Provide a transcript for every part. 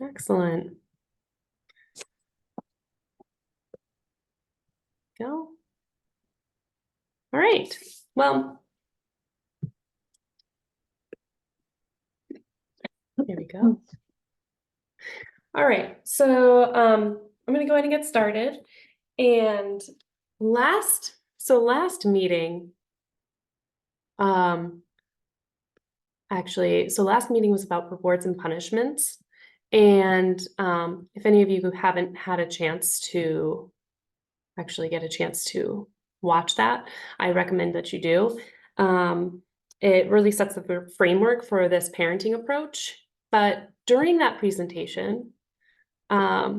Excellent. Go. All right. Well, here we go. All right. So I'm going to go ahead and get started. And last meeting, last meeting was about rewards and punishments. And if any of you who haven't had a chance to actually get a chance to watch that, I recommend that you do. It really sets the framework for this parenting approach. But during that presentation, I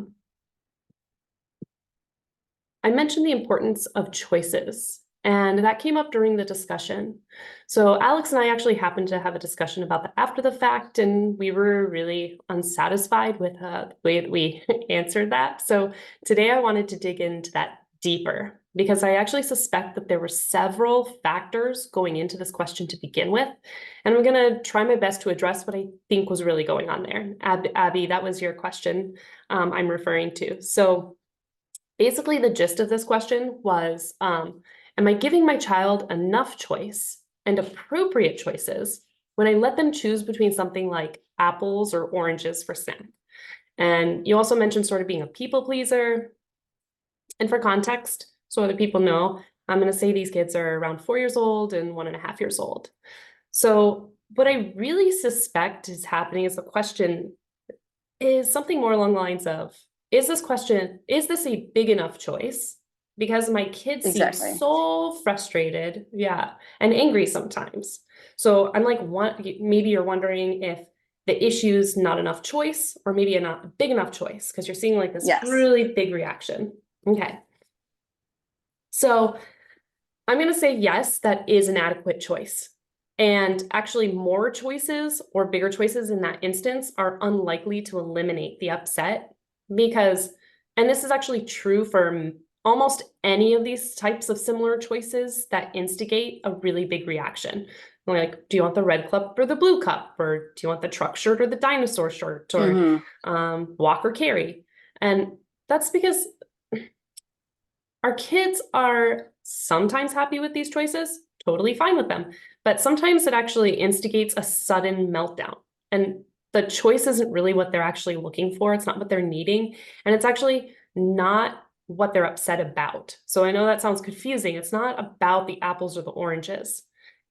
mentioned the importance of choices, and that came up during the discussion. So Alex and I actually happened to have a discussion about that after the fact, and we were really unsatisfied with the way that we answered that. So today I wanted to dig into that deeper, because I actually suspect that there were several factors going into this question to begin with. And I'm going to try my best to address what I think was really going on there. Abby, that was your question I'm referring to. So basically, the gist of this question was, am I giving my child enough choice and appropriate choices when I let them choose between something like apples or oranges for snack? And you also mentioned sort of being a people pleaser. And for context, so other people know, I'm going to say these kids are around 4 years old and 1.5 years old. So what I really suspect is happening is the question is something more along the lines of, is this a big enough choice? Because my kids seem so frustrated, and angry sometimes. So I'm like, maybe you're wondering if the issue's not enough choice, or maybe a not big enough choice, because you're seeing like this really big reaction. Okay. So I'm going to say yes, that is an adequate choice. And actually more choices or bigger choices in that instance are unlikely to eliminate the upset because, and this is actually true for almost any of these types of similar choices that instigate a really big reaction. Like, do you want the red cup or the blue cup? Or do you want the truck shirt or the dinosaur shirt? Or walk or carry? And that's because our kids are sometimes happy with these choices, totally fine with them, but sometimes it actually instigates a sudden meltdown. And the choice isn't really what they're actually looking for. It's not what they're needing. And it's actually not what they're upset about. So I know that sounds confusing. It's not about the apples or the oranges.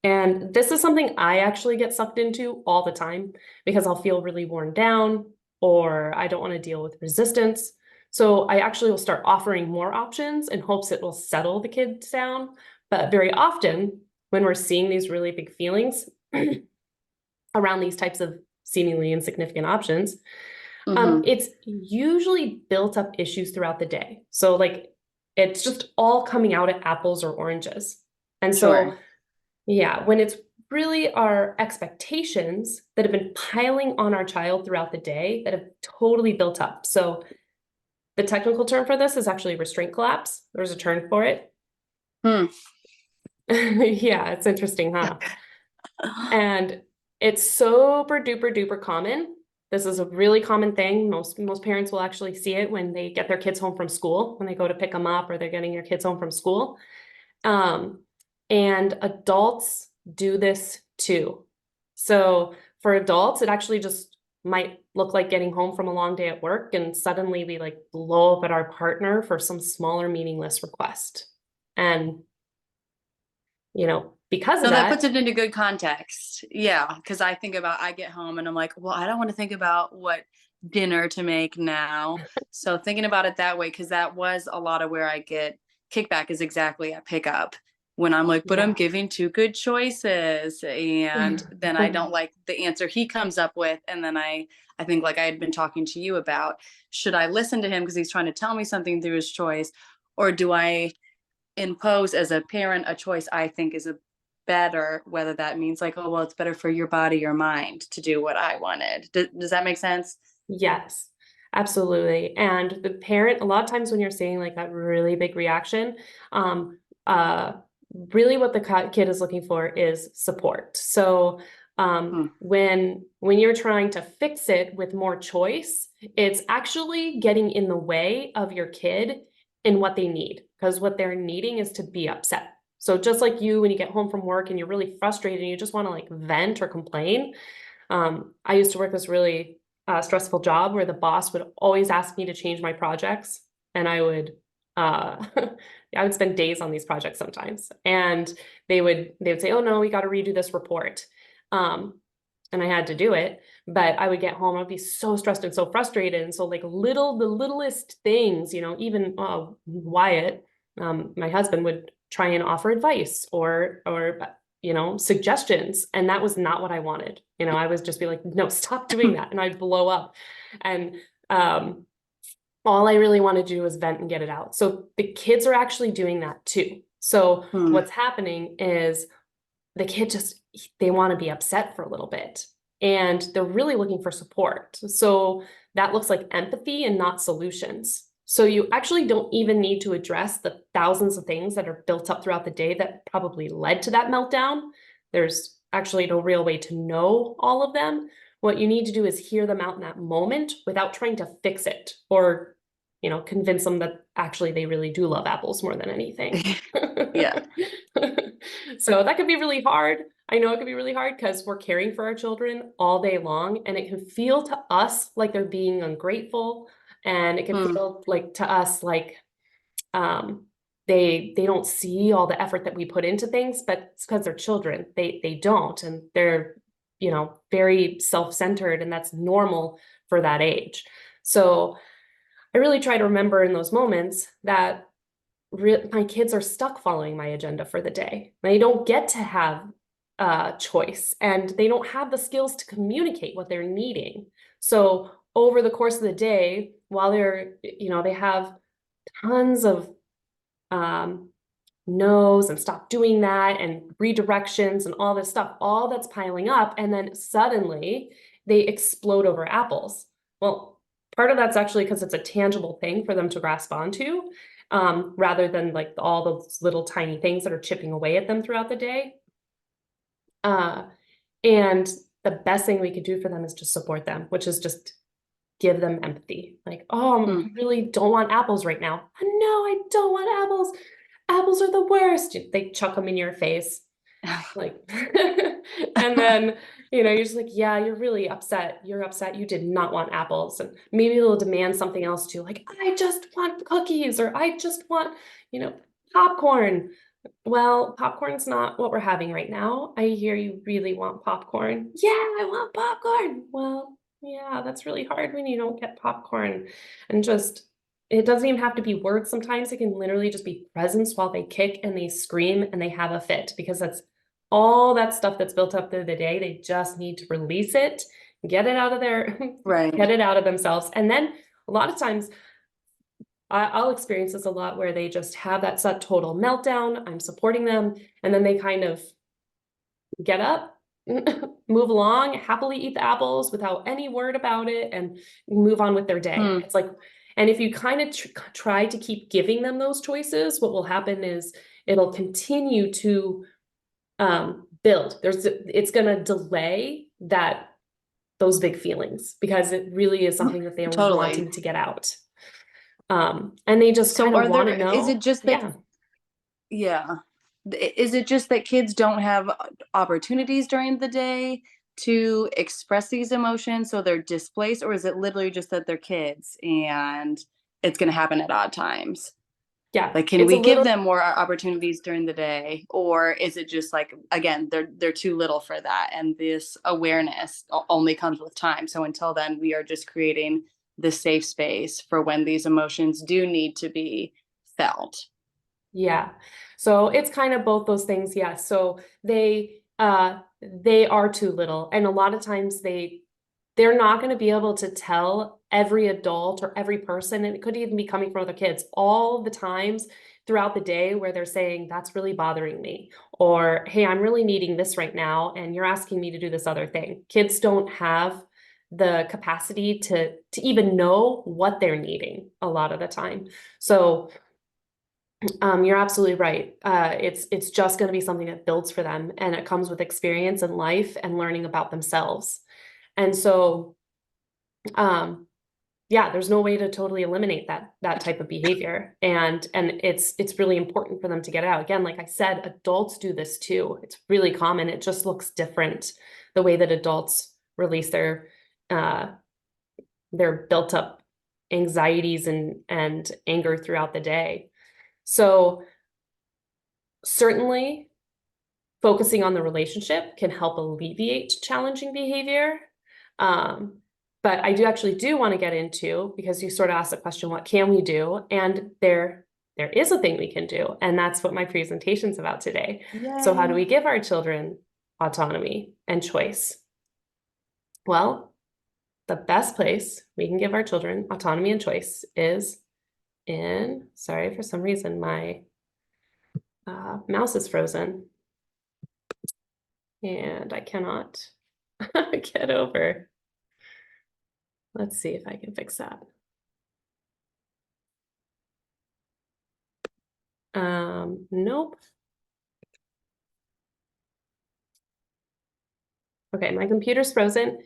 And this is something I actually get sucked into all the time because I'll feel really worn down or I don't want to deal with resistance. So I actually will start offering more options in hopes it will settle the kids down. But very often when we're seeing these really big feelings around these types of seemingly insignificant options, it's usually built up issues throughout the day. So like it's just all coming out at apples or oranges. And so, when it's really our expectations that have been piling on our child throughout the day that have totally built up. So the technical term for this is actually restraint collapse. There's a term for it. Yeah, it's interesting, huh? And it's super duper duper common. This is a really common thing. Most parents will actually see it when they get their kids home from school, when they go to pick them up or they're getting your kids home from school. And adults do this too. So for adults, it actually just might look like getting home from a long day at work and suddenly we like blow up at our partner for some smaller meaningless request. And, because of that puts it into good context. Yeah, because I get home and I'm like, well, I don't want to think about what dinner to make now. So thinking about it that way, because that was a lot of where I get kickback is exactly at pickup when I'm like, but I'm giving two good choices. And then I don't like the answer he comes up with. And then I think like I had been talking to you about, should I listen to him because he's trying to tell me something through his choice? Or do I impose as a parent a choice I think is a better, whether that means like, oh, well, it's better for your body or mind to do what I wanted. Does that make sense? Yes, absolutely. And the parent, a lot of times when you're seeing like that really big reaction, really what the kid is looking for is support. So Hmm. When you're trying to fix it with more choice, it's actually getting in the way of your kid in what they need, because what they're needing is to be upset. So just like you, when you get home from work and you're really frustrated and you just want to like vent or complain. I used to work this really stressful job where the boss would always ask me to change my projects, and I would spend days on these projects sometimes, and they would say, "Oh no, we got to redo this report," and I had to do it. But I would get home, I'd be so stressed and so frustrated, and so like the littlest things, even Wyatt, my husband would try and offer advice or suggestions. And that was not what I wanted. I was just be like, no, stop doing that. And I'd blow up. And all I really want to do is vent and get it out. So the kids are actually doing that too. So Hmm. what's happening is the kid they want to be upset for a little bit. And they're really looking for support. So that looks like empathy and not solutions. So you actually don't even need to address the thousands of things that are built up throughout the day that probably led to that meltdown. There's actually no real way to know all of them. What you need to do is hear them out in that moment without trying to fix it or, convince them that actually they really do love apples more than anything. Yeah. So that could be really hard. I know it could be really hard because we're caring for our children all day long, and it can feel to us like they're being ungrateful, and it can Hmm. feel like to us like they don't see all the effort that we put into things, but it's because they're children. They don't, and they're very self-centered, and that's normal for that age. So I really try to remember in those moments that my kids are stuck following my agenda for the day. They don't get to have a choice, and they don't have the skills to communicate what they're needing. So over the course of the day, while they have tons of um, no's and stop doing that and redirections and all this stuff, all that's piling up. And then suddenly they explode over apples. Well, part of that's actually because it's a tangible thing for them to grasp onto, rather than like all those little tiny things that are chipping away at them throughout the day. Uh, and the best thing we could do for them is just support them, which is just give them empathy. Like, oh, Hmm. I really don't want apples right now. No, I don't want apples. Apples are the worst. They chuck them in your face. Like, and then, you're just like, yeah, you're really upset. You're upset. You did not want apples. And maybe they'll demand something else too. Like, I just want cookies, or I just want, you know, popcorn. Well, popcorn's not what we're having right now. I hear you really want popcorn. Yeah, I want popcorn. Well, yeah, that's really hard when you don't get popcorn. And just, it doesn't even have to be words. Sometimes it can literally just be presence while they kick and they scream and they have a fit, because that's all that stuff that's built up through the day. They just need to release it, get it out of their, get Right. it out of themselves. And then a lot of times I'll experience this a lot where they just have that total meltdown. I'm supporting them, and then they kind of get up, move along, happily eat the apples without any word about it, and move on with their day. Hmm. It's like, and if you kind of try to keep giving them those choices, what will happen is it'll continue to build. It's going to delay those big feelings, because it really is something that they are Totally. wanting to get out. And they just So kind of are want to there, is it know. just that, Yeah. yeah. Is it just that kids don't have opportunities during the day to express these emotions, so they're displaced, or is it literally just that they're kids and it's going to happen at odd times? Yeah. Like, can It's a we give little, them more opportunities during the day, or is it just like, again, they're too little for that, and this awareness only comes with time? So until then, we are just creating the safe space for when these emotions do need to be felt. yeah. So it's kind of both those things. Yeah. So they are too little. And a lot of times they're not going to be able to tell every adult or every person, and it could even be coming from other kids, all the times throughout the day where they're saying, that's really bothering me, or hey, I'm really needing this right now, and you're asking me to do this other thing. Kids don't have the capacity to even know what they're needing a lot of the time. So You're absolutely right. It's just going to be something that builds for them, and it comes with experience in life and learning about themselves. And so, yeah, there's no way to totally eliminate that type of behavior, and it's really important for them to get it out. Again, like I said, adults do this too. It's really common. It just looks different the way that adults release uh, their built up anxieties and anger throughout the day. So certainly focusing on the relationship can help alleviate challenging behavior. Um, but I do want to get into, because you sort of asked the question, what can we do? And there is a thing we can do, and that's what my presentation's about today. So how do we Yay. give our children autonomy and choice? Well, the best place we can give our children autonomy and choice is in, sorry, for some reason, my mouse is frozen and I cannot get over. Let's see if I can fix that. Nope. Okay, my computer's frozen.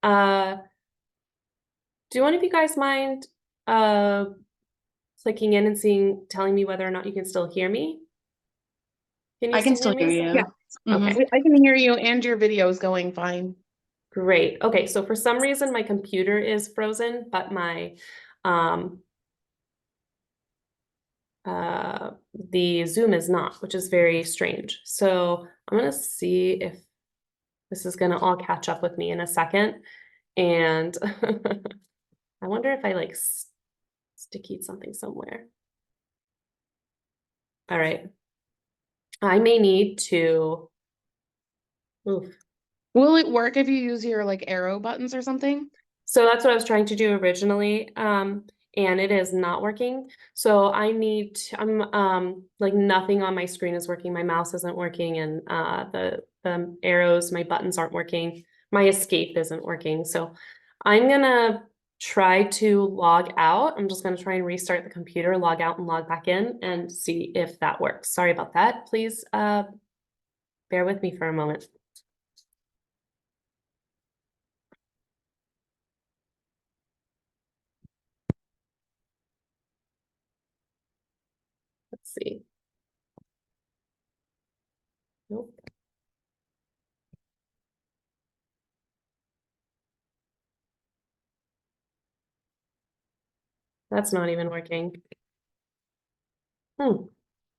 Do one of you guys mind clicking in and telling me whether or not you can still hear me? Can you I can still still hear hear me? you. Yeah. Mhm. Okay, I can hear you and your video is going fine. great. Okay, so for some reason my computer is frozen, but my the Zoom is not, which is very strange. So I'm gonna see if this is gonna all catch up with me in a second. And I wonder if I like stickied something somewhere. All right. I may need to, oof. Will it work if you use your like arrow buttons or something? So that's what I was trying to do originally. And it is not working. So I'm like nothing on my screen is working. My mouse isn't working, and the arrows, my buttons aren't working. My escape isn't working. So I'm gonna try to log out. I'm just gonna try and restart the computer, log out and log back in and see if that works. Sorry about that. Please bear with me for a moment. Let's see. Nope. That's not even working.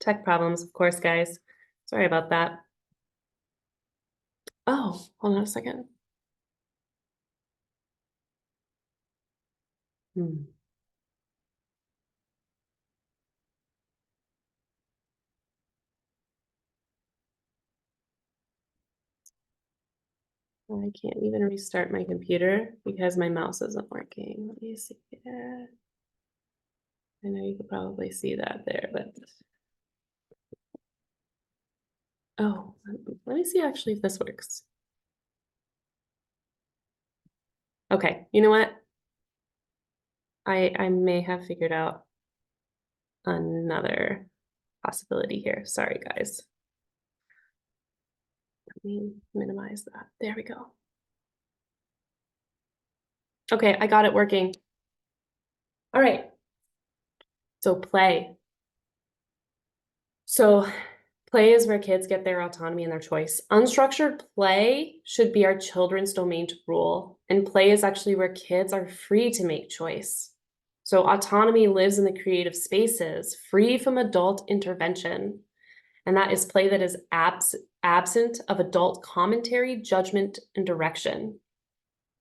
Tech problems, of course, guys. Sorry about that. Oh, hold on a second. Hmm. I can't even restart my computer because my mouse isn't working. Let me see. I know you could probably see that there, but oh, let me see actually if this works. Okay, you know what? I may have figured out another possibility here. Sorry, guys. Let me minimize that. There we go. Okay, I got it working. All right. So play. So play is where kids get their autonomy and their choice. Unstructured play should be our children's domain to rule, and play is actually where kids are free to make choice. So autonomy lives in the creative spaces, free from adult intervention, and that is play that is absent of adult commentary, judgment, and direction.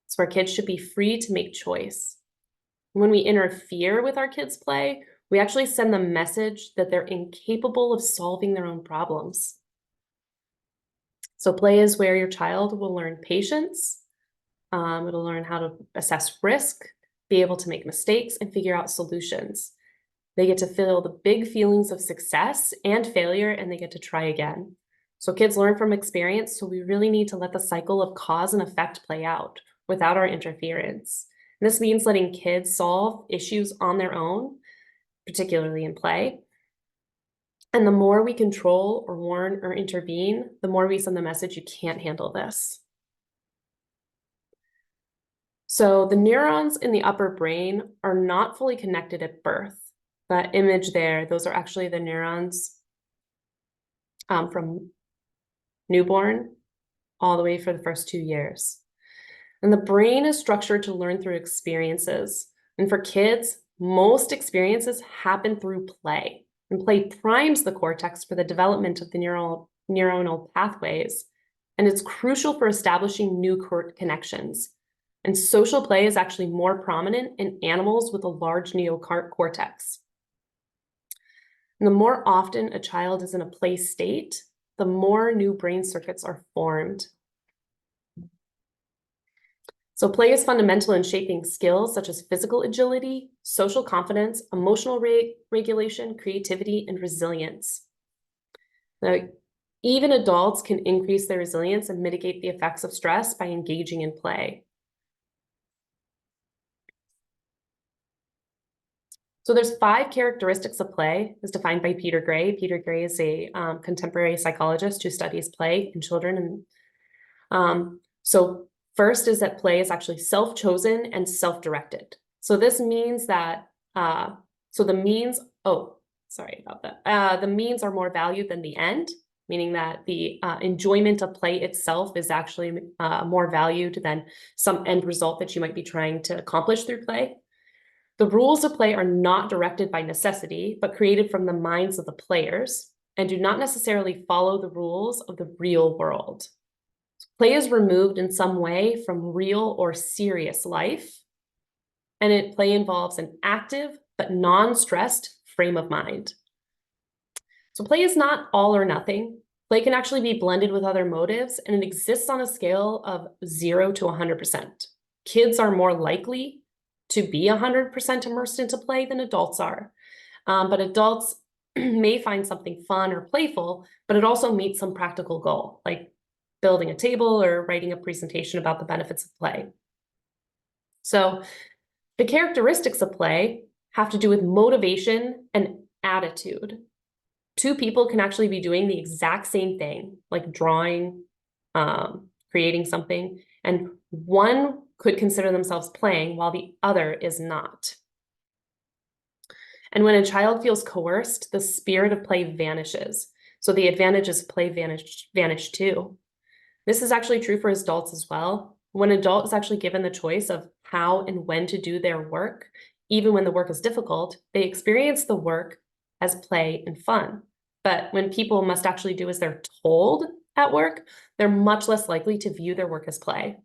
It's where kids should be free to make choice. When we interfere with our kids' play, we actually send the message that they're incapable of solving their own problems. So play is where your child will learn patience. It'll learn how to assess risk, be able to make mistakes, and figure out solutions. They get to feel the big feelings of success and failure, and they get to try again. So kids learn from experience, so we really need to let the cycle of cause and effect play out without our interference. And this means letting kids solve issues on their own, particularly in play, And the more we control or warn or intervene, the more we send the message, you can't handle this. So the neurons in the upper brain are not fully connected at birth. That image there, those are actually the neurons from newborn all the way for the first 2 years. And the brain is structured to learn through experiences. And for kids, most experiences happen through play. And play primes the cortex for the development of the neuronal pathways. And it's crucial for establishing new connections. And social play is actually more prominent in animals with a large neocortex. And the more often a child is in a play state, the more new brain circuits are formed. So play is fundamental in shaping skills such as physical agility, social confidence, emotional regulation, creativity, and resilience. Now, even adults can increase their resilience and mitigate the effects of stress by engaging in play. So there's 5 characteristics of play as defined by Peter Gray. Peter Gray is a contemporary psychologist who studies play in children. And so first is that play is actually self-chosen and self-directed. So this means that, the means are more valued than the end, meaning that the enjoyment of play itself is actually more valued than some end result that you might be trying to accomplish through play. The rules of play are not directed by necessity, but created from the minds of the players and do not necessarily follow the rules of the real world. Play is removed in some way from real or serious life, and play involves an active but non-stressed frame of mind. So play is not all or nothing. Play can actually be blended with other motives, and it exists on a scale of 0 to 100%. Kids are more likely to be 100% immersed into play than adults are. But adults may find something fun or playful, but it also meets some practical goal, like building a table or writing a presentation about the benefits of play. So the characteristics of play have to do with motivation and attitude. 2 people can actually be doing the exact same thing, like drawing, creating something, and one could consider themselves playing while the other is not. And when a child feels coerced, the spirit of play vanishes. So the advantages of play vanish too. This is actually true for adults as well. When an adult is actually given the choice of how and when to do their work, even when the work is difficult, they experience the work as play and fun. But when people must actually do as they're told at work, they're much less likely to view their work as play.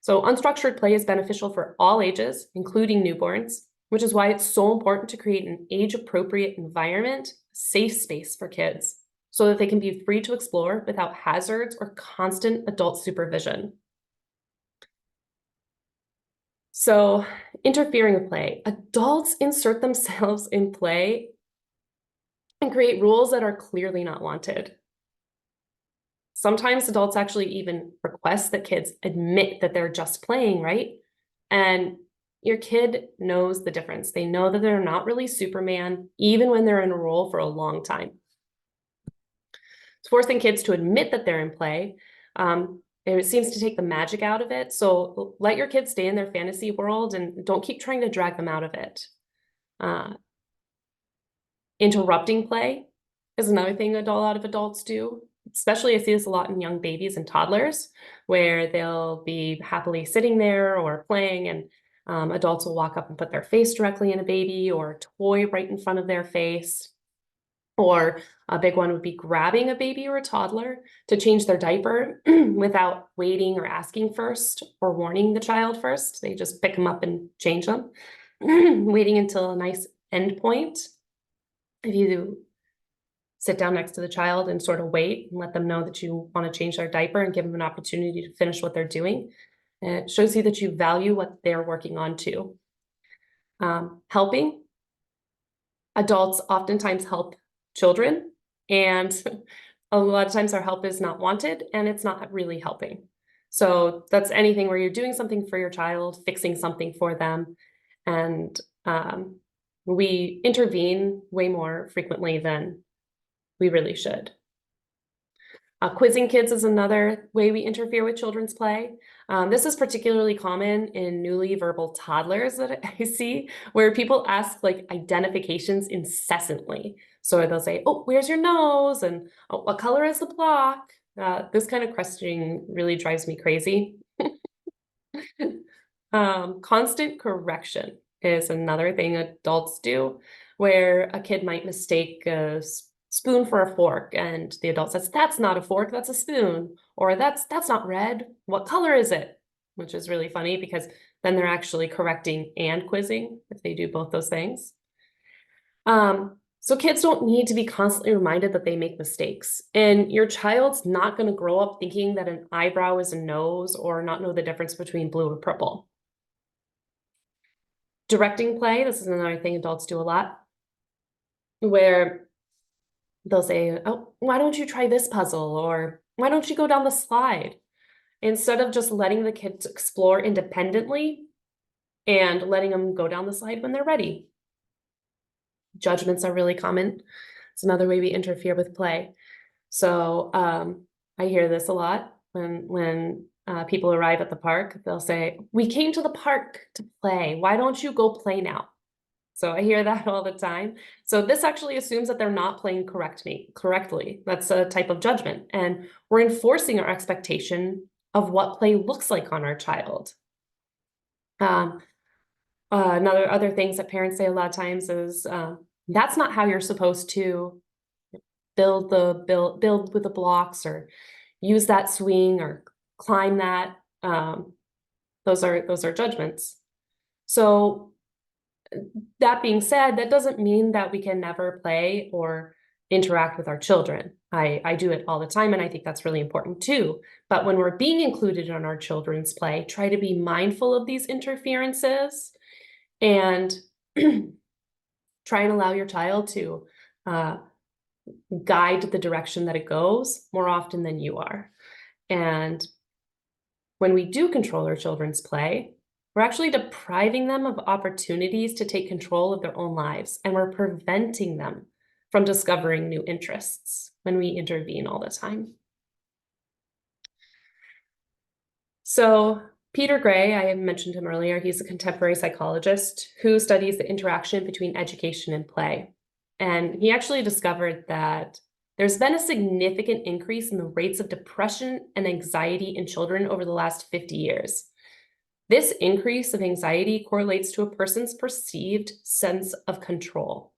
So unstructured play is beneficial for all ages, including newborns, which is why it's so important to create an age-appropriate environment, safe space for kids, so that they can be free to explore without hazards or constant adult supervision. So interfering with play. Adults insert themselves in play and create rules that are clearly not wanted. Sometimes adults actually even request that kids admit that they're just playing, right? And your kid knows the difference. They know that they're not really Superman, even when they're in a role for a long time. It's forcing kids to admit that they're in play. It seems to take the magic out of it. So let your kids stay in their fantasy world and don't keep trying to drag them out of it. Interrupting play is another thing a lot of adults do. Especially I see this a lot in young babies and toddlers, where they'll be happily sitting there or playing, and adults will walk up and put their face directly in a baby or a toy right in front of their face. Or a big one would be grabbing a baby or a toddler to change their diaper without waiting or asking first or warning the child first. They just pick them up and change them, waiting until a nice end point. If you sit down next to the child and sort of wait and let them know that you want to change their diaper and give them an opportunity to finish what they're doing, and it shows you that you value what they're working on too. Helping. Adults oftentimes help children, and a lot of times our help is not wanted and it's not really helping. So that's anything where you're doing something for your child, fixing something for them, and we intervene way more frequently than We really should. Quizzing kids is another way we interfere with children's play. This is particularly common in newly verbal toddlers that I see, where people ask like identifications incessantly. So they'll say, "Oh, where's your nose?" and "Oh, what color is the block?" This kind of questioning really drives me crazy. Constant correction is another thing adults do, where a kid might mistake a spoon for a fork, and the adult says, "That's not a fork, that's a spoon," or that's not red. What color is it? Which is really funny because then they're actually correcting and quizzing if they do both those things. So kids don't need to be constantly reminded that they make mistakes. And your child's not going to grow up thinking that an eyebrow is a nose or not know the difference between blue or purple. Directing play, this is another thing adults do a lot, where they'll say, "Oh, why don't you try this puzzle?" Or "Why don't you go down the slide?" Instead of just letting the kids explore independently and letting them go down the slide when they're ready. Judgments are really common. It's another way we interfere with play. So I hear this a lot when people arrive at the park. They'll say, "We came to the park to play. Why don't you go play now?" So I hear that all the time. So this actually assumes that they're not playing correctly. That's a type of judgment. And we're enforcing our expectation of what play looks like on our child. Other things that parents say a lot of times is, "That's not how you're supposed to build with the blocks, or use that swing, or climb that." Those are judgments. So that being said, that doesn't mean that we can never play or interact with our children. I do it all the time, and I think that's really important too. But when we're being included in our children's play, try to be mindful of these interferences and try and allow your child to guide the direction that it goes more often than you are. And when we do control our children's play, we're actually depriving them of opportunities to take control of their own lives, and we're preventing them from discovering new interests when we intervene all the time. So Peter Gray, I mentioned him earlier, he's a contemporary psychologist who studies the interaction between education and play. And he actually discovered that there's been a significant increase in the rates of depression and anxiety in children over the last 50 years. This increase of anxiety correlates to a person's perceived sense of control.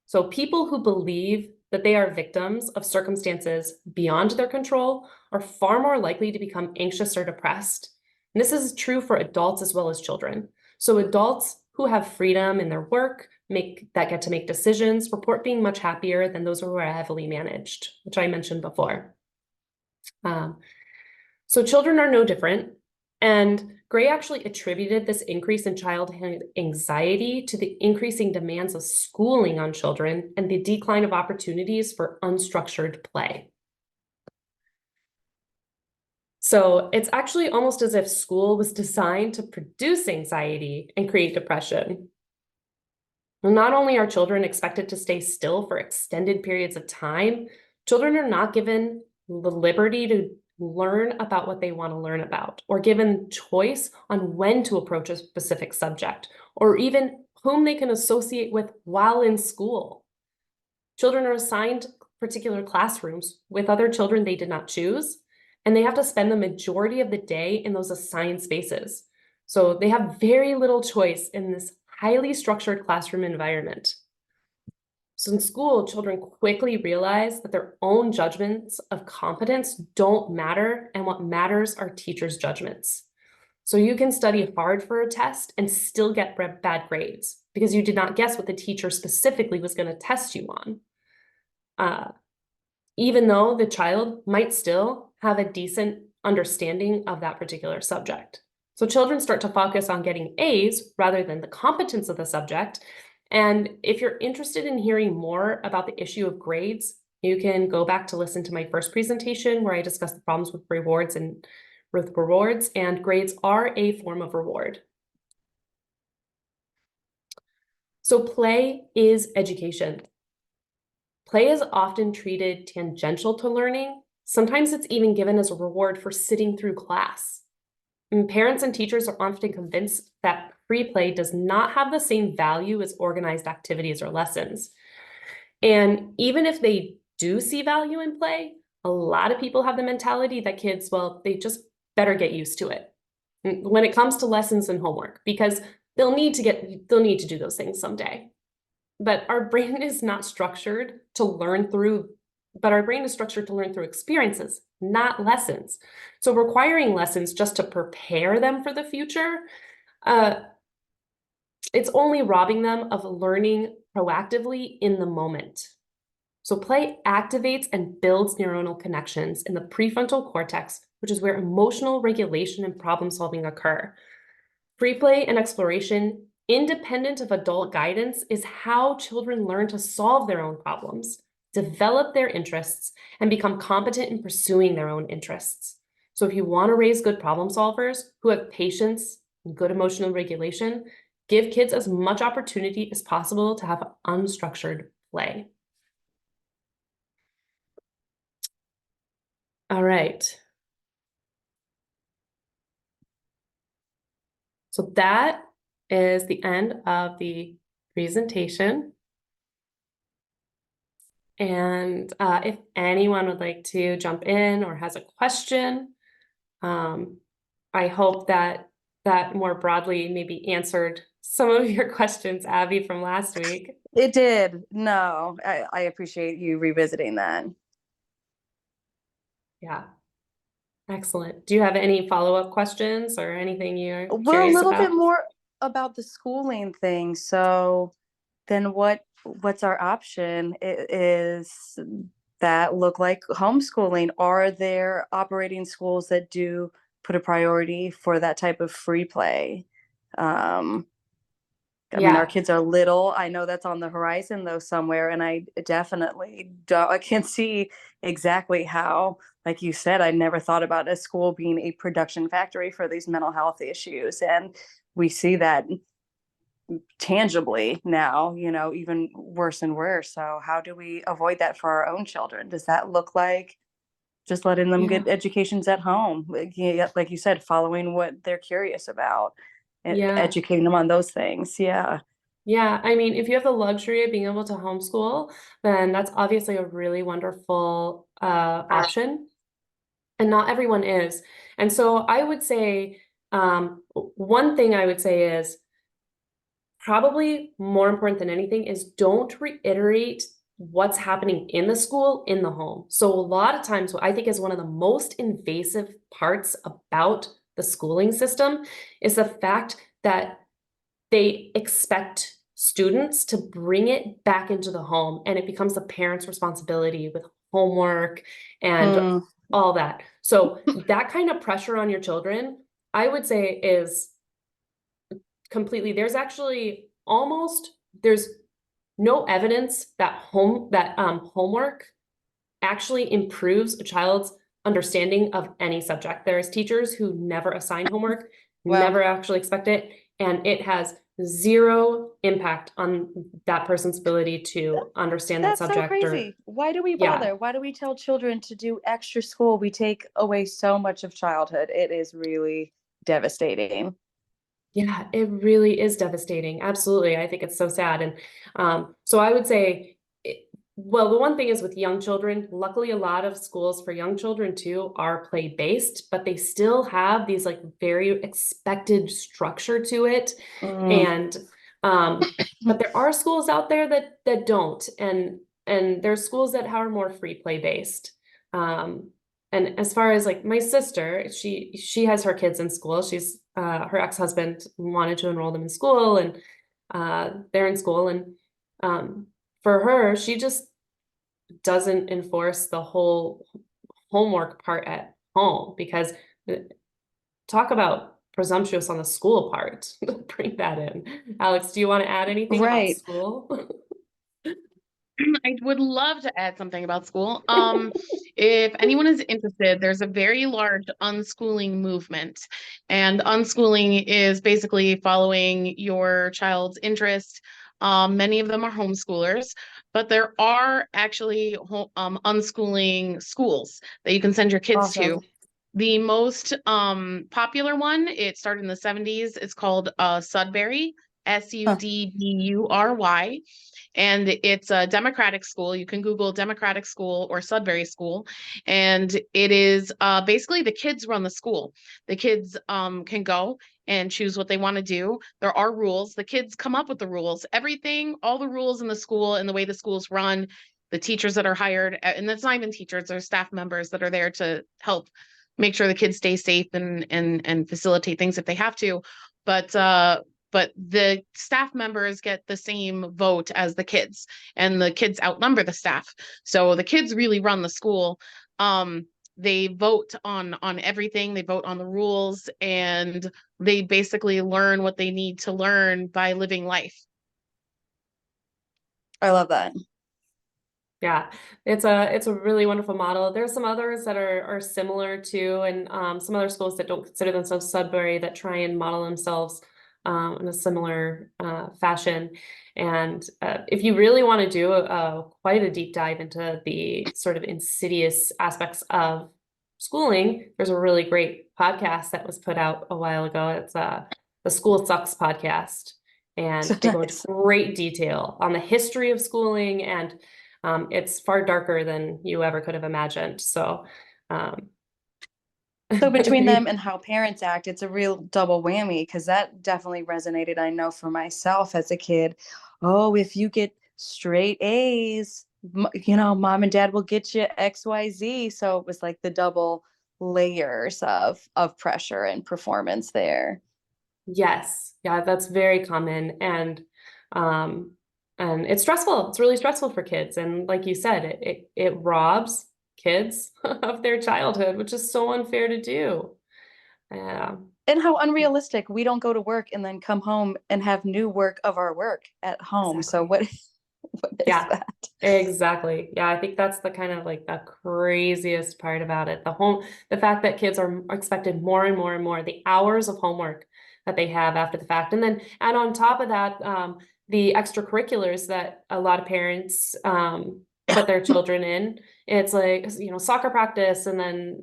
So people who believe that they are victims of circumstances beyond their control are far more likely to become anxious or depressed. And this is true for adults as well as children. So adults who have freedom in their work, that get to make decisions, report being much happier than those who are heavily managed, which I mentioned before. So children are no different. And Gray actually attributed this increase in childhood anxiety to the increasing demands of schooling on children and the decline of opportunities for unstructured play. So it's actually almost as if school was designed to produce anxiety and create depression. Not only are children expected to stay still for extended periods of time, children are not given the liberty to learn about what they want to learn about, or given choice on when to approach a specific subject, or even whom they can associate with while in school. Children are assigned particular classrooms with other children they did not choose, and they have to spend the majority of the day in those assigned spaces. So they have very little choice in this highly structured classroom environment. So in school, children quickly realize that their own judgments of competence don't matter, and what matters are teachers' judgments. So you can study hard for a test and still get bad grades because you did not guess what the teacher specifically was going to test you on. Even though the child might still have a decent understanding of that particular subject. So children start to focus on getting A's rather than the competence of the subject. And if you're interested in hearing more about the issue of grades, you can go back to listen to my first presentation where I discussed the problems with rewards, and grades are a form of reward. So play is education. Play is often treated tangential to learning. Sometimes it's even given as a reward for sitting through class. And parents and teachers are often convinced that free play does not have the same value as organized activities or lessons. And even if they do see value in play, a lot of people have the mentality that kids, well, they just better get used to it when it comes to lessons and homework, because they'll need to do those things someday. But our brain is not structured to learn through, but our brain is structured to learn through experiences, not lessons. So requiring lessons just to prepare them for the future, it's only robbing them of learning proactively in the moment. So play activates and builds neuronal connections in the prefrontal cortex, which is where emotional regulation and problem solving occur. Free play and exploration, independent of adult guidance, is how children learn to solve their own problems, develop their interests, and become competent in pursuing their own interests. So if you want to raise good problem solvers who have patience and good emotional regulation, give kids as much opportunity as possible to have unstructured play. All right. So that is the end of the presentation. And if anyone would like to jump in or has a question, I hope that more broadly maybe answered some of your questions, Abby, from last week. It did. No, I appreciate you revisiting that. Yeah. Excellent. Do you have any follow-up questions or anything you're Well, a curious little bit about? more about the schooling thing. So then what's our option? Is that look like homeschooling? Are there operating schools that do put a priority for that type of free play? I mean, our Yeah. kids are little. I know that's on the horizon though somewhere, and I definitely don't, I can see exactly how, like you said, I never thought about a school being a production factory for these mental health issues, and we see that tangibly now, even worse and worse. So how do we avoid that for our own children? Does that look like just letting them Yeah. get educations at home? Like you said, following what they're curious about and Yeah. educating them on those things. Yeah. Yeah, I mean, if you have the luxury of being able to homeschool, then that's obviously a really wonderful option, and not everyone is. And so I would say, one thing I would say is probably more important than anything is don't reiterate what's happening in the school in the home. So a lot of times what I think is one of the most invasive parts about the schooling system is the fact that they expect students to bring it back into the home, and it becomes the parent's responsibility with homework and Mm. all that. So that kind of pressure on your children, I would say, is completely, there's no evidence that homework actually improves a child's understanding of any subject. There's teachers who never assign homework, Well, never actually expect it, and it has zero impact on that person's ability to understand that that's so subject. Or crazy. Why do we yeah, bother? Why do we tell children to do extra school? We take away so much of childhood. It is really devastating. yeah, it really is devastating. Absolutely. I think it's so sad. And so I would say, well, the one thing is with young children, luckily a lot of schools for young children too are play-based, but they still have these like very expected structure to it. Mm. And but there are schools out there that don't, and there's schools that are more free play based. And as far as like my sister, she has her kids in school. She's her ex-husband wanted to enroll them in school, and they're in school, and for her, she just doesn't enforce the whole homework part at home, because talk about presumptuous on the school part. Bring that in. Alex, do you want to add anything about Right. school? I would love to add something about school. If anyone is interested, there's a very large unschooling movement, and unschooling is basically following your child's interest. Many of them are homeschoolers, but there are actually unschooling schools that you can send your kids to. Awesome. The most popular one, it started in the 70s. It's called Sudbury, Huh. Sudbury. And it's a Democratic school. You can Google Democratic school or Sudbury school. And it is basically the kids run the school. The kids can go and choose what they want to do. There are rules. The kids come up with the rules. Everything, all the rules in the school and the way the school's run, the teachers that are hired, and that's not even teachers, they're staff members that are there to help make sure the kids stay safe and facilitate things if they have to. But the staff members get the same vote as the kids, and the kids outnumber the staff. So the kids really run the school. They vote on everything. They vote on the rules, and they basically learn what they need to learn by living life. I love that. Yeah, it's a really wonderful model. There's some others that are similar too, and some other schools that don't consider themselves Sudbury that try and model themselves in a similar fashion. And if you really want to do quite a deep dive into the sort of insidious aspects of schooling, there's a really great podcast that was put out a while ago. It's the School Sucks podcast, and So they go into nice. great detail on the history of schooling, and it's far darker than you ever could have imagined. So, So between them and how parents act, it's a real double whammy, because that definitely resonated. I know for myself as a kid, oh, if you get straight A's, mom and dad will get you XYZ. So it was like the double layers of pressure and performance there. yes, yeah, that's very common, and it's stressful. It's really stressful for kids, and like you said, it robs kids of their childhood, which is so unfair to do. Yeah, And how unrealistic. We don't go to work and then come home and have new work of our work at home. So exactly. what is Yeah, that? exactly. Yeah, I think that's the kind of like the craziest part about it. The fact that kids are expected more and more and more, the hours of homework that they have after the fact. And on top of that, the extracurriculars that a lot of parents put their children in. It's like, soccer practice, and then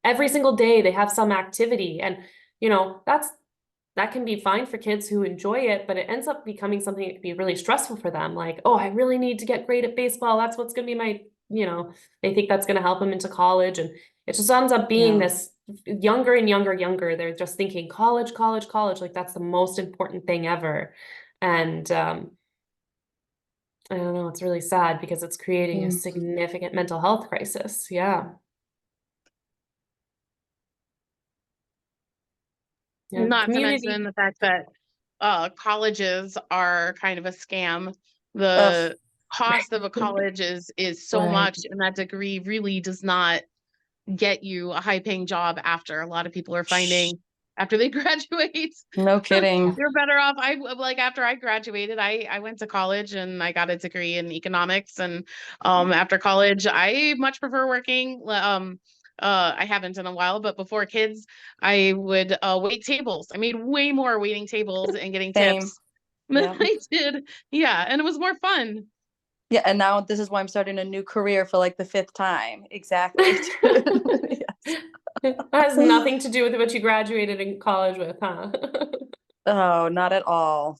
every single day they have some activity. And, that can be fine for kids who enjoy it, but it ends up becoming something that can be really stressful for them. Like, oh, I really need to get great at baseball. That's what's going to be they think that's going to help them into college. And it just ends up being Yeah. this younger and younger. They're just thinking college, college, college. Like that's the most important thing ever. And I don't know, it's really sad because it's creating a Mm. significant mental health crisis. Yeah. Yeah. Not to Community. mention the fact that colleges are kind of a scam. Ugh, The cost of a college is so Right. much, and that degree really does not get you a high paying job after. A lot of people are finding after they graduate, no kidding. you're better off. After I graduated, I went to college and I got a degree in economics. And after college, I much prefer working. I haven't in a while, but before kids, I would wait tables. I made way more waiting tables and getting Same. tips than Yeah. I did. Yeah, and it was more fun. Yeah. And now this is why I'm starting a new career for like the fifth time. Exactly. Yes. It has nothing to do with what you graduated in college with, huh? Oh, not at all.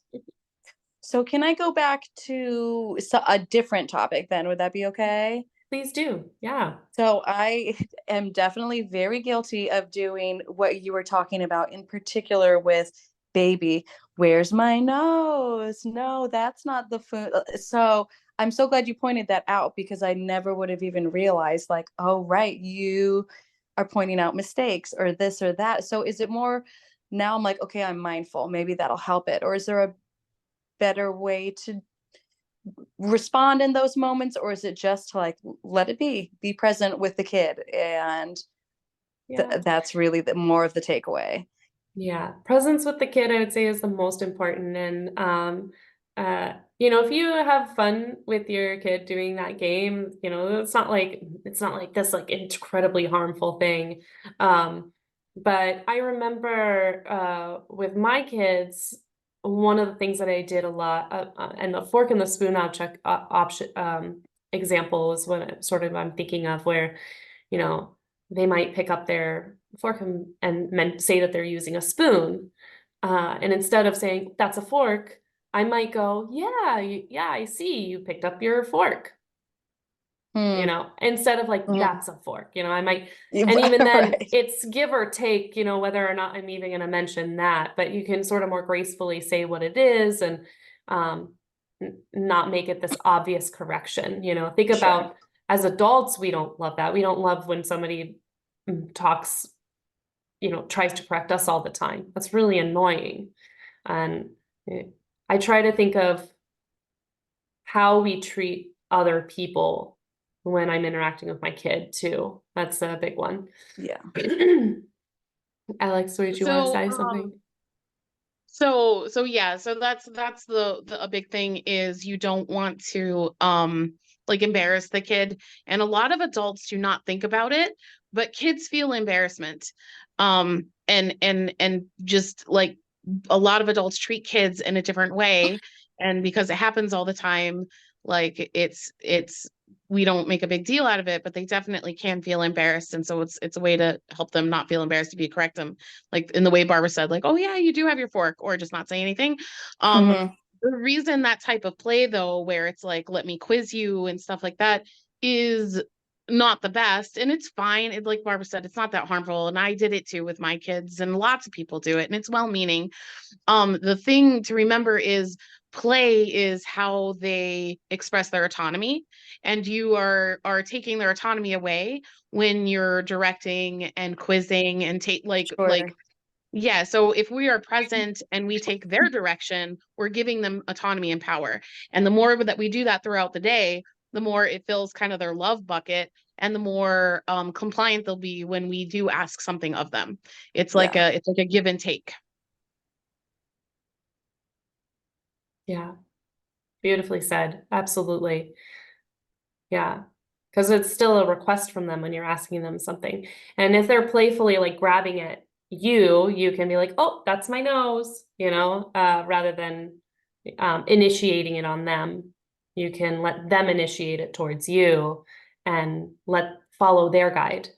So can I go back to a different topic then? Would that be okay? Please do. Yeah. So I am definitely very guilty of doing what you were talking about, in particular with baby. Where's my nose? No, that's not the food. So I'm so glad you pointed that out, because I never would have even realized, like, oh, right, you are pointing out mistakes or this or that. So is it more now I'm like, okay, I'm mindful. Maybe that'll help it. Or is there a better way to respond in those moments, or is it just to like let it be present with the kid, and Yeah. that's really more of the takeaway. Yeah. Presence with the kid, I would say, is the most important. And if you have fun with your kid doing that game, it's not like this like incredibly harmful thing. But I remember with my kids, one of the things that I did a lot, and the fork and the spoon object option example is what sort of I'm thinking of, where, you know, they might pick up their fork and say that they're using a spoon, and instead of saying that's a fork, I might go, yeah, yeah, I see you picked up your fork. You know, instead of like, that's a fork, you know, I might, and even then Right. it's give or take, you know, whether or not I'm even going to mention that, but you can sort of more gracefully say what it is and not make it this obvious correction. You know, think Sure. about as adults, we don't love that. We don't love when somebody talks, you know, tries to correct us all the time. That's really annoying. And I try to think of how we treat other people when I'm interacting with my kid too. That's a big one. Yeah. Alex, did you want to So, say something? so yeah, so that's the a big thing is you don't want to like embarrass the kid. And a lot of adults do not think about it, but kids feel embarrassment. And just like a lot of adults treat kids in a different way. And because it happens all the time, like it's we don't make a big deal out of it, but they definitely can feel embarrassed. And so it's a way to help them not feel embarrassed if you correct them. Like in the way Barbara said, like, oh yeah, you do have your fork, or just not say anything. Mhm. The reason that type of play though, where it's like, let me quiz you and stuff like that, is not the best. And it's fine. It, like Barbara said, it's not that harmful. And I did it too with my kids, and lots of people do it, and it's well-meaning. The thing to remember is play is how they express their autonomy, and you are taking their autonomy away when you're directing and quizzing and take like Sure. yeah. So if we are present and we take their direction, we're giving them autonomy and power. And the more that we do that throughout the day, the more it fills kind of their love bucket, and the more compliant they'll be when we do ask something of them. It's like Yeah. a give and take. Yeah, beautifully said. Absolutely. Yeah. Because it's still a request from them when you're asking them something. And if they're playfully like grabbing at you, you can be like, oh, that's my nose, you know, rather than initiating it on them. You can let them initiate it towards you and follow their guide.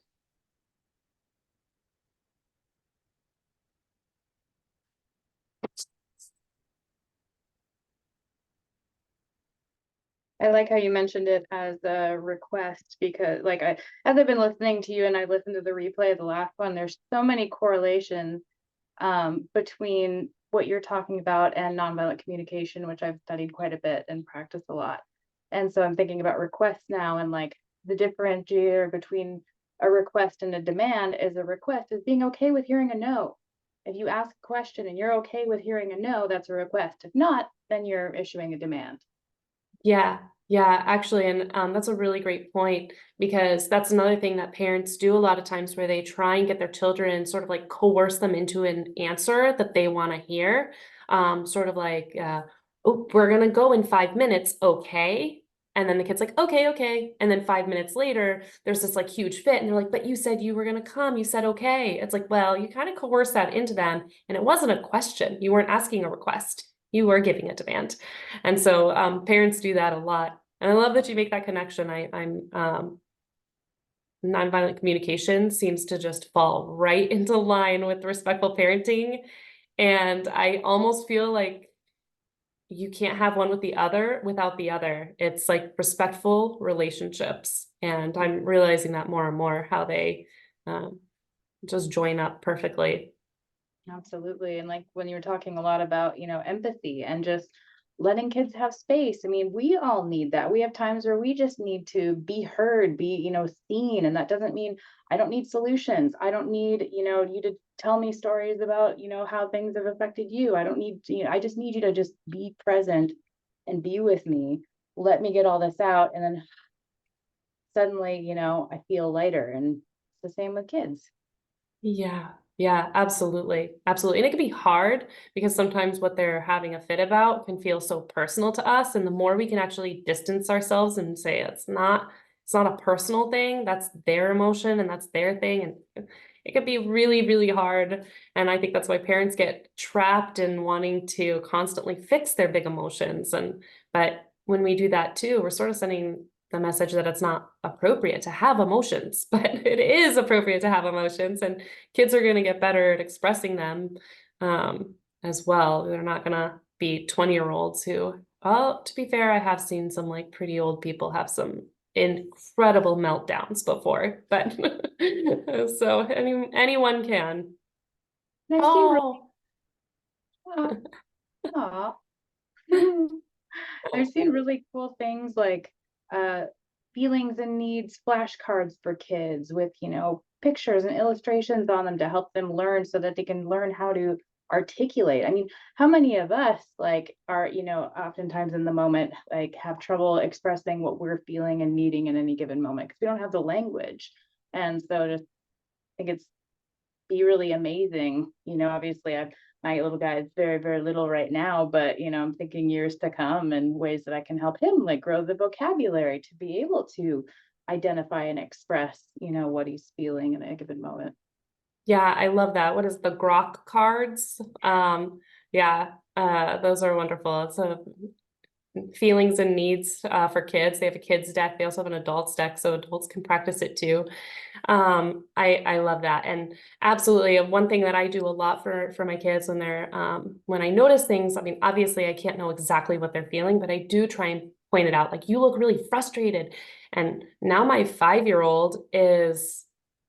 I like how you mentioned it as a request because as I've been listening to you and I listened to the replay of the last one, there's so many correlations between what you're talking about and nonviolent communication, which I've studied quite a bit and practiced a lot. And so I'm thinking about requests now, and like the differentiator between a request and a demand is a request is being okay with hearing a no. If you ask a question and you're okay with hearing a no, that's a request. If not, then you're issuing a demand. Yeah, yeah, actually, and that's a really great point, because that's another thing that parents do a lot of times, where they try and get their children, sort of like coerce them into an answer that they want to hear. Sort of like, oh, we're gonna go in 5 minutes, okay? And then the kid's like, okay, okay. And then 5 minutes later, there's this like huge fit, and they're like, but you said you were gonna come, you said okay. It's like, well, you kind of coerced that into them, and it wasn't a question. You weren't asking a request. You were giving a demand. And so parents do that a lot. And I love that you make that connection. I'm nonviolent communication seems to just fall right into line with respectful parenting. And I almost feel like you can't have one without the other. It's like respectful relationships. And I'm realizing that more and more, how they just join up perfectly. Absolutely. And like when you're talking a lot about, empathy and just letting kids have space. I mean, we all need that. We have times where we just need to be heard, be, seen. And that doesn't mean I don't need solutions. I don't need, you to tell me stories about, how things have affected you. I don't need, I just need you to just be present and be with me. Let me get all this out. And then suddenly, I feel lighter. And it's the same with kids. Yeah, yeah, absolutely. Absolutely. And it can be hard, because sometimes what they're having a fit about can feel so personal to us. And the more we can actually distance ourselves and say it's not a personal thing, that's their emotion and that's their thing. And it could be really, really hard. And I think that's why parents get trapped in wanting to constantly fix their big emotions. But when we do that too, we're sort of sending the message that it's not appropriate to have emotions, but it is appropriate to have emotions, and kids are going to get better at expressing them as well. They're not going to be 20-year-olds who, well, to be fair, I have seen some like pretty old people have some incredible meltdowns before, but so anyone can. And I've seen Oh, aw. I've seen really cool things like feelings and needs flashcards for kids with, pictures and illustrations on them to help them learn so that they can learn how to articulate. I mean, how many of us like are, oftentimes in the moment, like have trouble expressing what we're feeling and needing in any given moment because we don't have the language. And so just think it's be really amazing. Obviously my little guy is very, very little right now, but I'm thinking years to come and ways that I can help him like grow the vocabulary to be able to identify and express, what he's feeling in a given moment. yeah, I love that. What is the grok cards? Yeah, those are wonderful. It's a feelings and needs for kids. They have a kids deck. They also have an adults deck, so adults can practice it too. I love that. And absolutely, one thing that I do a lot for my kids when they're when I notice things, I mean, obviously I can't know exactly what they're feeling, but I do try and point it out. Like, you look really frustrated. And now my 5-year-old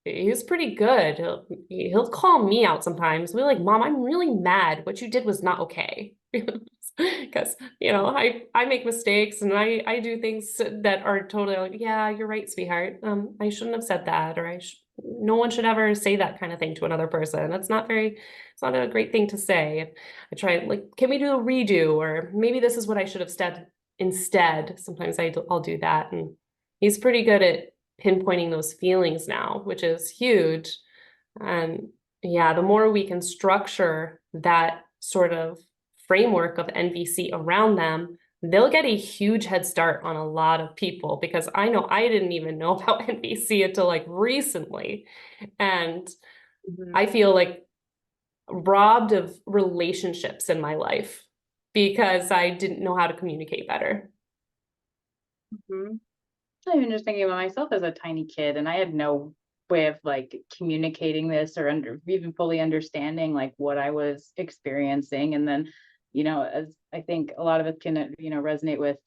he's pretty good. He'll call me out sometimes. We're like, Mom, I'm really mad. What you did was not okay. Because I make mistakes, and I do things that are totally like, yeah, you're right, sweetheart. I shouldn't have said that, or no one should ever say that kind of thing to another person. It's not a great thing to say. I try, like, can we do a redo, or maybe this is what I should have said instead. Sometimes I'll do that, and he's pretty good at pinpointing those feelings now, which is huge. And yeah, the more we can structure that sort of framework of NVC around them, they'll get a huge head start on a lot of people, because I know I didn't even know about NVC until like recently. And I feel like robbed of relationships in my life because I didn't know how to communicate better. I'm just thinking about myself as a tiny kid, and I had no way of like communicating this or even fully understanding like what I was experiencing. And then, as I think a lot of us can, resonate with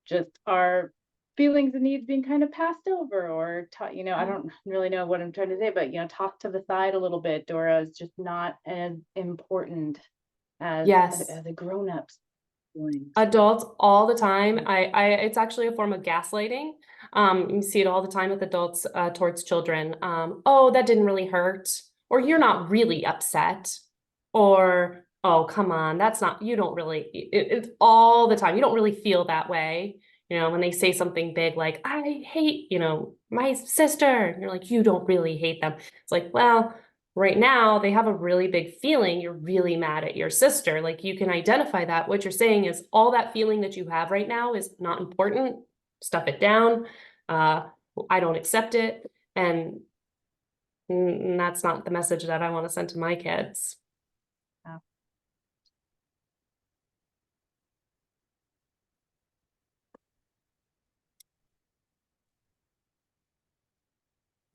just our feelings and needs being kind of passed over or taught, I don't really know what I'm trying to say, but tossed to the side a little bit, or as just not as important as Yes. as a grown-up. Adults all the time. It's actually a form of gaslighting. You see it all the time with adults towards children. Oh, that didn't really hurt, or you're not really upset, or oh, come on, that's not, you don't really, it's all the time. You don't really feel that way. When they say something big like, I hate, my sister, and you're like, you don't really hate them. It's like, well, right now they have a really big feeling. You're really mad at your sister. Like, you can identify that. What you're saying is all that feeling that you have right now is not important. Stuff it down. I don't accept it. And that's not the message that I want to send to my kids.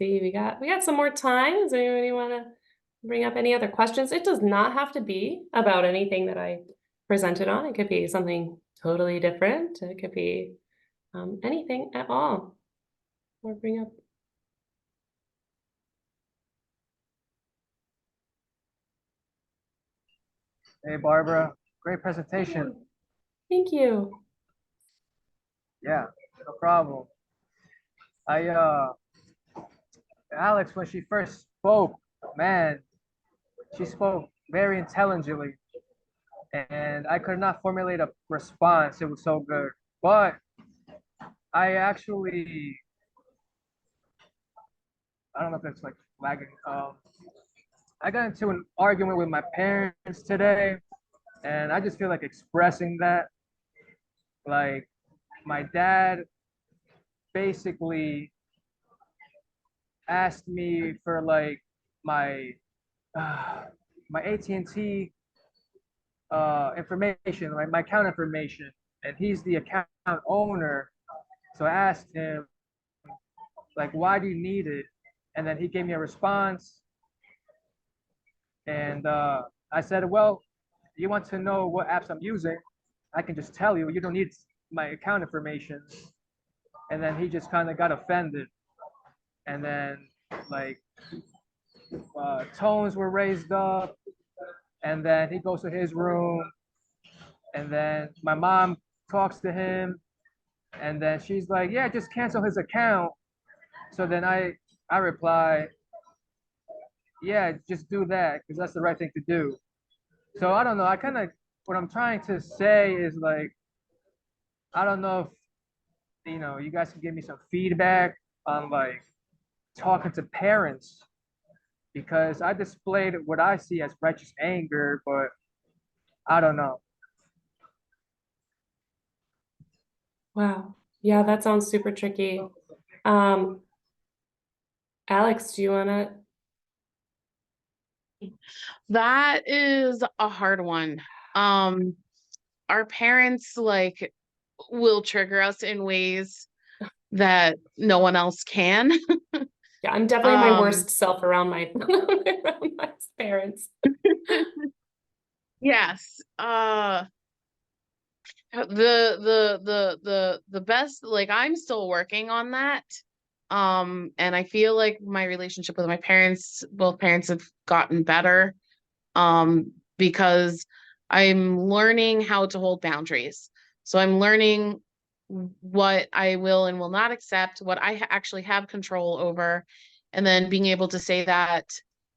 See, we got some more time. Does anybody want to bring up any other questions? It does not have to be about anything that I presented on. It could be something totally different. It could be anything at all. Or bring up. Hey, Barbara, great presentation. Thank you. Yeah, no problem. Alex, when she first spoke, man, she spoke very intelligently, and I could not formulate a response. It was so good. But I actually, I don't know if it's like lagging. I got into an argument with my parents today, and I just feel like expressing that. Like, my dad basically asked me for like my my AT&T information, like my account information, and he's the account owner. So I asked him, like, why do you need it? And then he gave me a response, and I said, well, you want to know what apps I'm using? I can just tell you. You don't need my account information. And then he just kind of got offended, and then like tones were raised up, and then he goes to his room, and then my mom talks to him, and then she's like, yeah, just cancel his account. So then I reply, yeah, just do that because that's the right thing to do. So I don't know. I kind of what I'm trying to say is like I don't know if you guys can give me some feedback on like talking to parents because I displayed what I see as righteous anger, but I don't know. Wow. Yeah, that sounds super tricky. Alex, do you wanna? That is a hard one. Our parents like will trigger us in ways that no one else can. Yeah, I'm definitely my Um, worst self around my around my parents. yes. The best, like I'm still working on that. And I feel like my relationship with my parents, both parents have gotten better. Because I'm learning how to hold boundaries. So I'm learning what I will and will not accept, what I actually have control over, and then being able to say that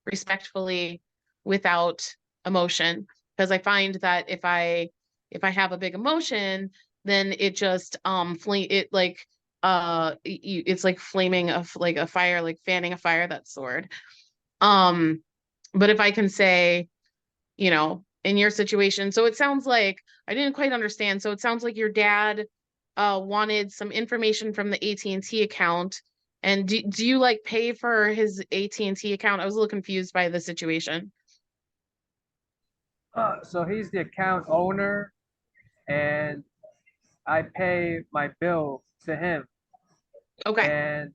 respectfully without emotion. Because I find that if I have a big emotion, then it just it like it's like flaming of like a fire, like fanning a fire that's soared. Um, but if I can say, in your situation. So it sounds like I didn't quite understand. So it sounds like your dad wanted some information from the AT&T account. And do you like pay for his AT&T account? I was a little confused by the situation. So he's the account owner, and I pay my bill to him. Okay. And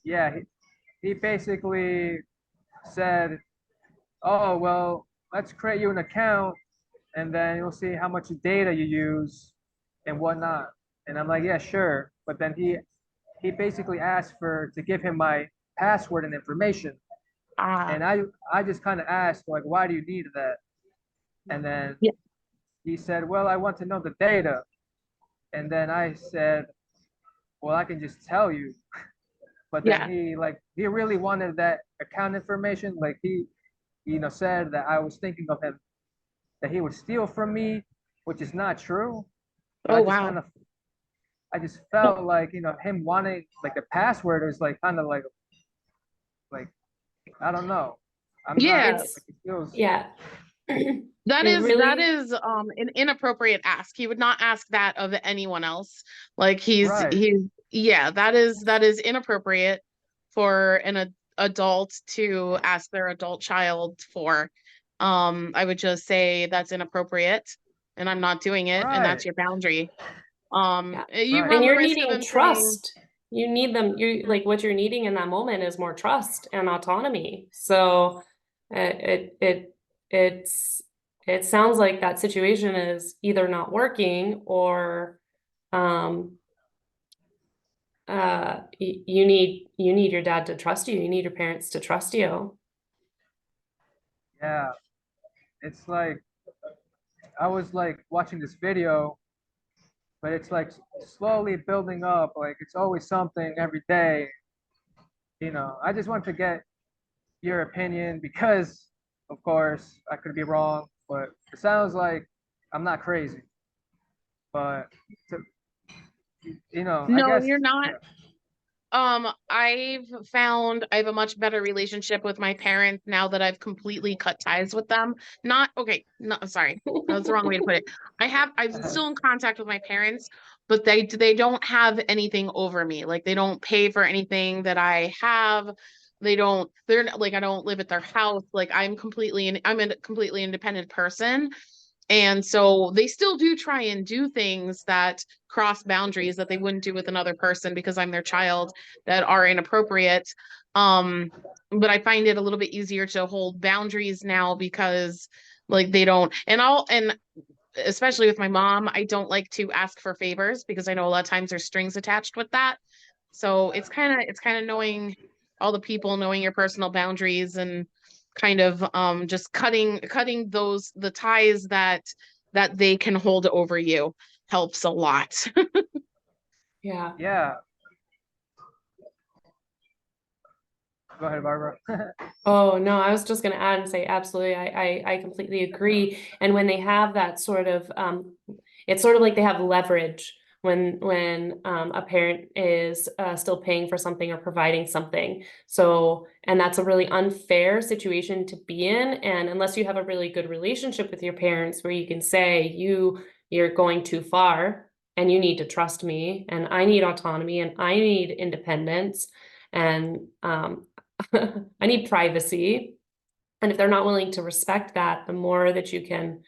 yeah, he basically said, oh, well, let's create you an account and then you'll see how much data you use and whatnot. And I'm like, yeah, sure. But then he basically asked for to give him my password and information. Ah, And I just kind of asked, like, why do you need that? And then yeah. he said, well, I want to know the data. And then I said, well, I can just tell you. But then Yeah. he really wanted that account information. Like he said that I was thinking of him that he would steal from me, which is not true. But Oh, wow. I just felt like him wanting like the password is like kind of like I don't know. I'm not Yeah. like It's it feels yeah. That It really is an inappropriate ask. He would not ask that of anyone else. Like right. yeah, that is inappropriate for an adult to ask their adult child for. I would just say that's inappropriate and I'm not doing it and that's Right. your boundary. Yeah. You Right. And run the you're risk of needing them saying, trust. You need them, you like what you're needing in that moment is more trust and autonomy. So it's it sounds like that situation is either not working or um you need your dad to trust you. You need your parents to trust you. Yeah. It's like I was like watching this video, but it's like slowly building up. Like it's always something every day. I just want to get your opinion because, of course, I could be wrong, but it sounds like I'm not crazy. But to, I no, guess, you're not. yeah. I've found I have a much better relationship with my parents now that I've completely cut ties with them. Not okay, no, sorry. That's the wrong way to put it. I'm still in contact with my parents, but they don't have anything over me. Like they don't pay for anything that I have. they're not, like, I don't live at their house. Like I'm a completely independent person. And so they still do try and do things that cross boundaries that they wouldn't do with another person because I'm their child, that are inappropriate. But I find it a little bit easier to hold boundaries now because like they don't, and especially with my mom, I don't like to ask for favors because I know a lot of times there's strings attached with that. So it's kind of knowing all the people, knowing your personal boundaries, and kind of just cutting the ties that they can hold over you helps a lot. Yeah. Yeah. Go ahead, Barbara. Oh, no, I was just gonna add and say, absolutely, I completely agree. And when they have that sort of, it's sort of like they have leverage when a parent is still paying for something or providing something. So, and that's a really unfair situation to be in. And unless you have a really good relationship with your parents where you can say, you're going too far and you need to trust me, and I need autonomy and I need independence. And I need privacy. And if they're not willing to respect that, the more that you can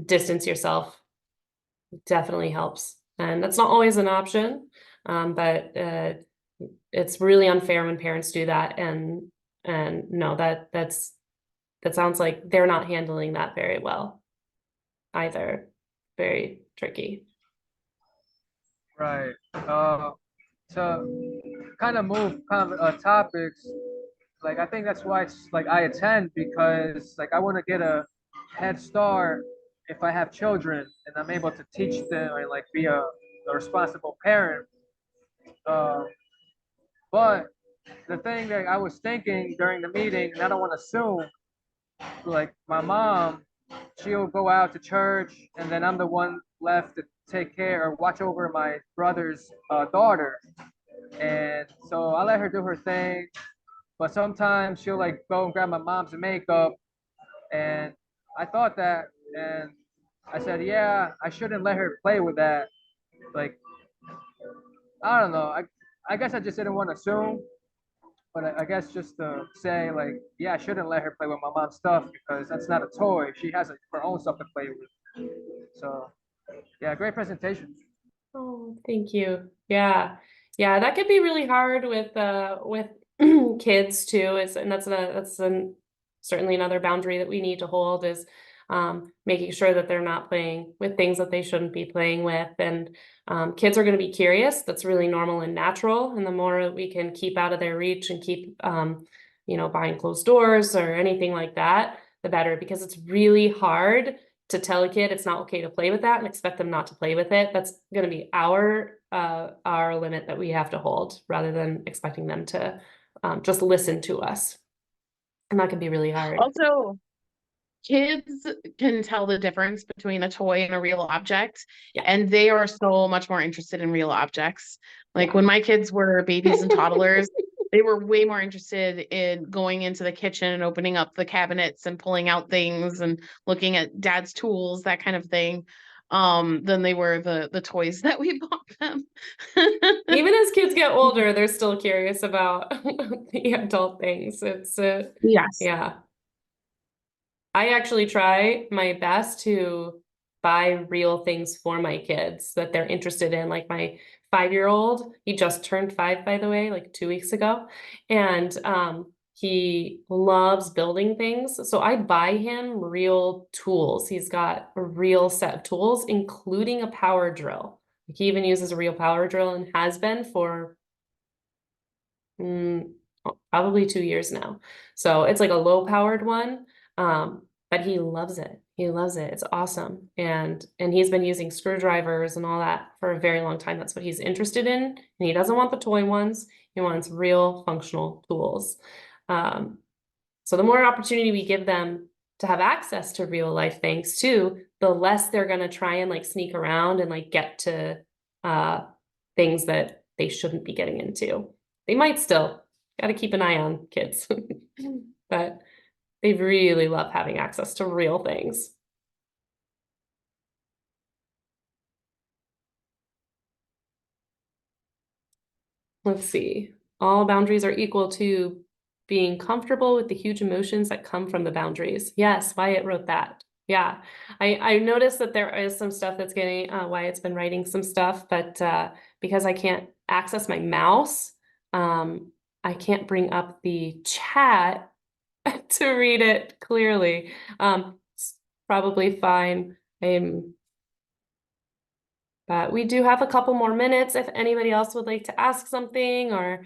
distance yourself definitely helps. And that's not always an option, but it's really unfair when parents do that. And no, that sounds like they're not handling that very well either. Very tricky. Right. To kind of move kind of topics, like I think that's why it's like I attend, because like I want to get a head start if I have children and I'm able to teach them and like be a responsible parent. Uh, but the thing that I was thinking during the meeting, and I don't want to assume, like my mom, she'll go out to church, and then I'm the one left to take care or watch over my brother's daughter. And so I let her do her thing, but sometimes she'll like go and grab my mom's makeup. And I thought that, and I said, yeah, I shouldn't let her play with that. Like, I don't know. I guess I just didn't want to assume, but I guess just to say, like, yeah, I shouldn't let her play with my mom's stuff because that's not a toy. She has her own stuff to play with. So, yeah, great presentation. Oh, thank you. Yeah. Yeah, that could be really hard with kids too. And certainly another boundary that we need to hold is making sure that they're not playing with things that they shouldn't be playing with. And kids are going to be curious. That's really normal and natural. And the more that we can keep out of their reach and keep behind closed doors or anything like that, the better, because it's really hard to tell a kid it's not okay to play with that and expect them not to play with it. That's going to be our limit that we have to hold, rather than expecting them to just listen to us. And that can be really hard. Also, kids can tell the difference between a toy and a real object, Yeah. and they are so much more interested in real objects. Like Yeah. when my kids were babies and toddlers, they were way more interested in going into the kitchen and opening up the cabinets and pulling out things and looking at dad's tools, that kind of thing, than they were the toys that we bought them. Even as kids get older, they're still curious about the adult things. It's Yes. yeah. I actually try my best to buy real things for my kids that they're interested in. Like my 5-year-old, he just turned 5, by the way, like 2 weeks ago. And he loves building things. So I buy him real tools. He's got a real set of tools, including a power drill. He even uses a real power drill and has been for probably 2 years now. So it's like a low powered one. But he loves it. He loves it. It's awesome. And he's been using screwdrivers and all that for a very long time. That's what he's interested in. And he doesn't want the toy ones. He wants real functional tools. So the more opportunity we give them to have access to real life things too, the less they're gonna try and like sneak around and like get to things that they shouldn't be getting into. They might still, gotta keep an eye on kids, but they really love having access to real things. Let's see. All boundaries are equal to being comfortable with the huge emotions that come from the boundaries. Yes, Wyatt wrote that. Yeah, I noticed that there is some stuff that's getting, Wyatt's been writing some stuff, but because I can't access my mouse, I can't bring up the chat to read it clearly. It's probably fine. But we do have a couple more minutes if anybody else would like to ask something or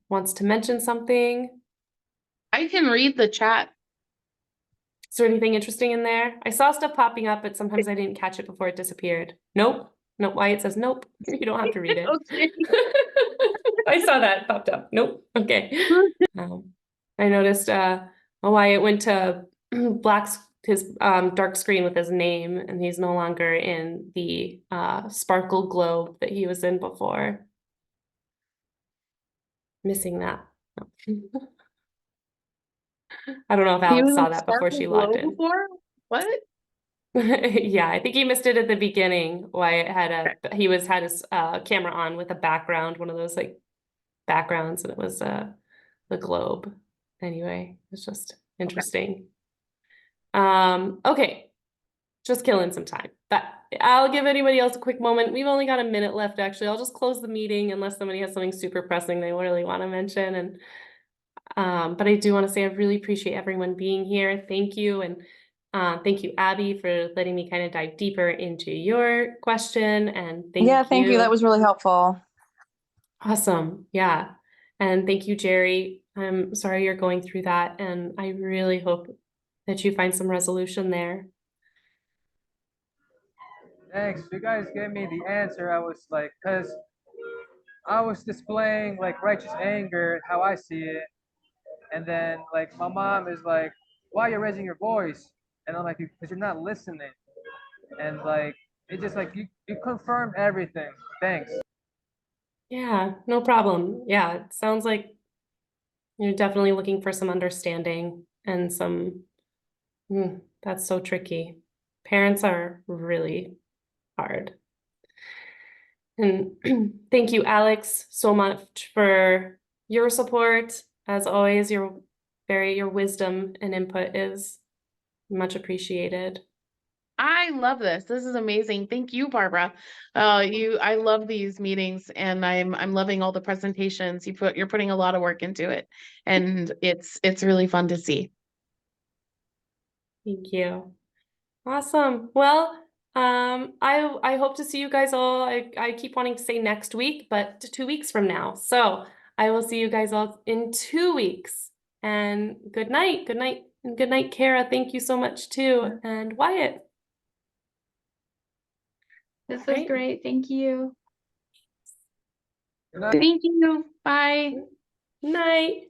wants to mention something. I can read the chat. Is there anything interesting in there? I saw stuff popping up, but sometimes I didn't catch it before it disappeared. Nope. Nope. Wyatt says nope. You don't have to read it. Okay. I saw that popped up. Nope. Okay. I noticed Wyatt went to his dark screen with his name, and he's no longer in the sparkle globe that he was in before. Missing that. I don't know if He Alex was saw in that before she logged in. before? What? Yeah, I think he missed it at the beginning. Wyatt had had his camera on with a background, one of those like backgrounds, and it was the globe. Anyway, it's just interesting. Okay, just killing some time, but I'll give anybody else a quick moment. We've only got a minute left, actually. I'll just close the meeting unless somebody has something super pressing they really want to mention. And but I do want to say I really appreciate everyone being here. Thank you. And thank you, Abby, for letting me kind of dive deeper into your question. And Thank you. That was really helpful. awesome. Yeah. And thank you, Jerry. I'm sorry you're going through that. And I really hope that you find some resolution there. Thanks. You guys gave me the answer. I was like, because I was displaying like righteous anger, how I see it. And then like my mom is like, why are you raising your voice? And I'm like, because you're not listening. And like, it just like, you confirmed everything. Thanks. Yeah, no problem. Yeah, it sounds like you're definitely looking for some understanding and some, that's so tricky. Parents are really hard. And thank you, Alex, so much for your support. As always, your wisdom and input is much appreciated. I love this. This is amazing. Thank you, Barbara. I love these meetings, and I'm loving all the presentations. You're putting a lot of work into it, and it's really fun to see. Thank you. Awesome. Well, I hope to see you guys all. I keep wanting to say next week, but 2 weeks from now. So I will see you guys all in 2 weeks. And good night. Good night. And good night, Kara. Thank you so much too. And Wyatt. This was great. Thank you. Good night. Thank you. Bye. Night.